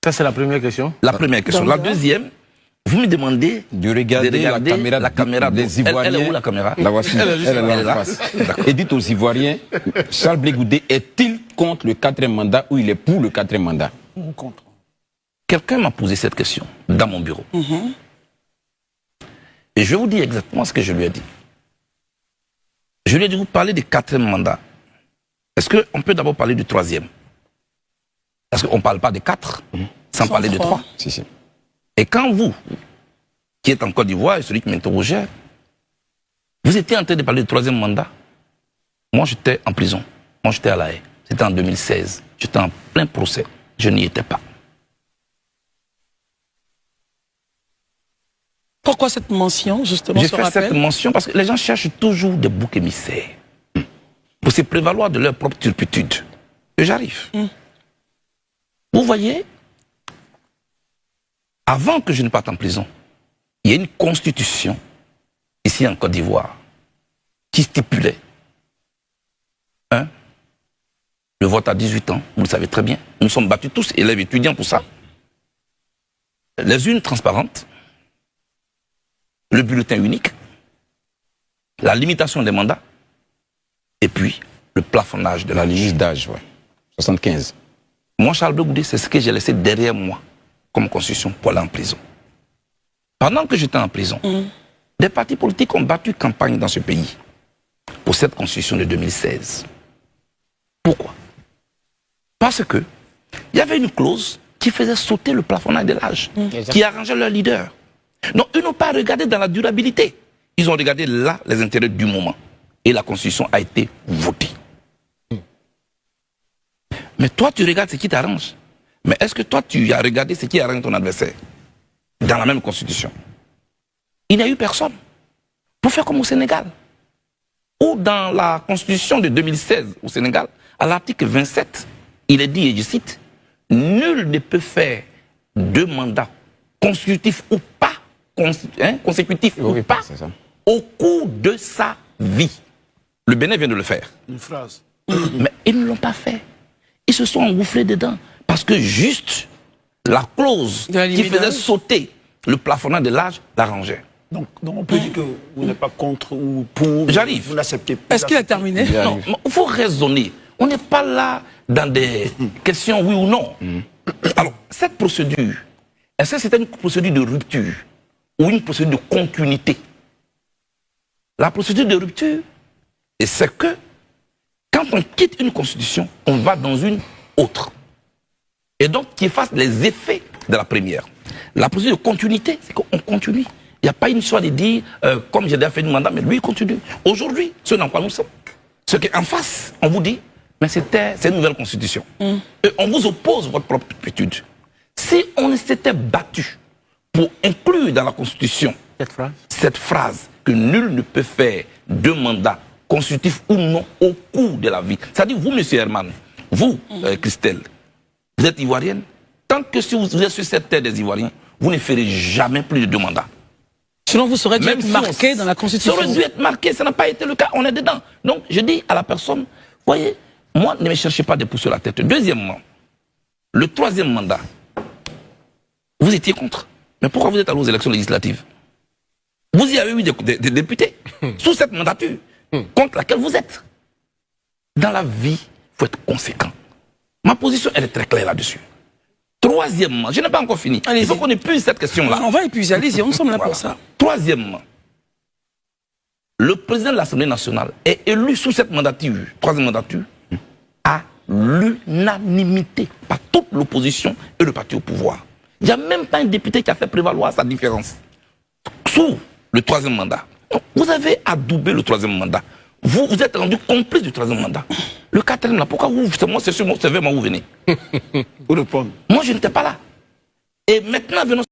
Ça, c'est la première question. La première question. La deuxième, vous me demandez de regarder la caméra des Ivoiriens. Elle est où la caméra? La voici. Elle est là en face. Et dites aux Ivoiriens, Charles Blé Goudé est-il contre le 4e mandat ou il est pour le 4e mandat? Contre. Quelqu'un m'a posé cette question dans mon bureau. Et je vais vous dire exactement ce que je lui ai dit. Je lui ai dit, vous parlez du 4e mandat. Est-ce qu'on peut d'abord parler du 3e? Parce qu'on ne parle pas de 4 sans parler de 3. Si. Et quand vous, qui êtes en Côte d'Ivoire, et celui qui m'interrogeait, vous étiez en train de parler du 3e mandat, moi j'étais en prison, moi j'étais à La Haye, c'était en 2016, j'étais en plein procès, je n'y étais pas. Pourquoi cette mention, justement? J'ai fait cette mention parce que les gens cherchent toujours des boucs émissaires pour se prévaloir de leur propre turpitude. Et j'arrive. Vous voyez, avant que je ne parte en prison, il y a une constitution, ici en Côte d'Ivoire, qui stipulait le vote à 18 ans, vous le savez très bien. Nous sommes battus tous, élèves étudiants, pour ça. Les urnes transparentes, le bulletin unique, la limitation des mandats, et puis le plafonnage de la limite d'âge, 75. Moi, Charles Blé Goudé, c'est ce que j'ai laissé derrière moi comme constitution pour aller en prison. Pendant que j'étais en prison, des partis politiques ont battu campagne dans ce pays pour cette constitution de 2016. Pourquoi? Parce que il y avait une clause qui faisait sauter le plafonnage de l'âge, qui arrangeait leur leader. Donc, ils n'ont pas regardé dans la durabilité. Ils ont regardé là les intérêts du moment. Et la constitution a été votée. Mais toi, tu regardes ce qui t'arrange. Mais est-ce que toi, tu as regardé ce qui arrange ton adversaire dans la même constitution? Il n'y a eu personne pour faire comme au Sénégal. Ou dans la constitution de 2016 au Sénégal, à l'article 27, il est dit, et je cite, « Nul ne peut faire 2 mandats consécutifs ou pas, consécutifs ou pas, au cours de sa vie. » Le Bénin vient de le faire. Une phrase. Mais ils ne l'ont pas fait. Ils se sont engouffrés dedans. Parce que juste la clause qui faisait sauter le plafonnage de l'âge l'arrangeait. Donc on peut dire que vous n'êtes pas contre ou pour. J'arrive. Vous l'acceptez pas. Est-ce qu'il a terminé? Non, il faut raisonner. On n'est pas là dans des questions oui ou non. Alors, cette procédure, est-ce que c'était une procédure de rupture ou une procédure de continuité? La procédure de rupture, c'est que quand on quitte une constitution, on va dans une autre. Et donc, qui efface les effets de la première. La procédure de continuité, c'est qu'on continue. Il n'y a pas une histoire de dire, comme j'ai déjà fait un mandat, mais lui, il continue. Aujourd'hui, ce dans quoi nous sommes. Ce qu'en face, on vous dit, mais c'est une nouvelle constitution. Et on vous oppose votre propre turpitude. Si on s'était battu pour inclure dans la constitution cette phrase que nul ne peut faire 2 mandats constitutifs ou non au cours de la vie. C'est-à-dire, vous, M. Herman, vous, Christelle, vous êtes ivoirienne. Tant que si vous êtes sur cette terre des Ivoiriens, vous ne ferez jamais plus de 2 mandats. Sinon, vous serez dû être marqué dans la Constitution. Ça aurait dû être marqué, ça n'a pas été le cas, on est dedans. Donc, je dis à la personne, voyez, moi, ne me cherchez pas de pousser la tête. Deuxièmement, le 3e mandat, vous étiez contre. Mais pourquoi vous êtes allé aux élections législatives? Vous y avez eu des députés sous cette mandature contre laquelle vous êtes. Dans la vie, il faut être conséquent. Ma position, elle est très claire là-dessus. Troisièmement, je n'ai pas encore fini. Il faut qu'on épuise cette question-là. On va épuiser, allez-y, on sommes là pour ça. Troisièmement, le président de l'Assemblée nationale est élu sous cette mandature, 3e mandature, à l'unanimité par toute l'opposition et le parti au pouvoir. Il n'y a même pas un député qui a fait prévaloir sa différence. Sous le 3e mandat. Donc, vous avez adoubé le 3e mandat. Vous êtes rendu complice du 3e mandat. Le 4e, là, pourquoi vous, c'est sur mon CV, vous venez? Pour répondre. Moi, je n'étais pas là. Et maintenant, venons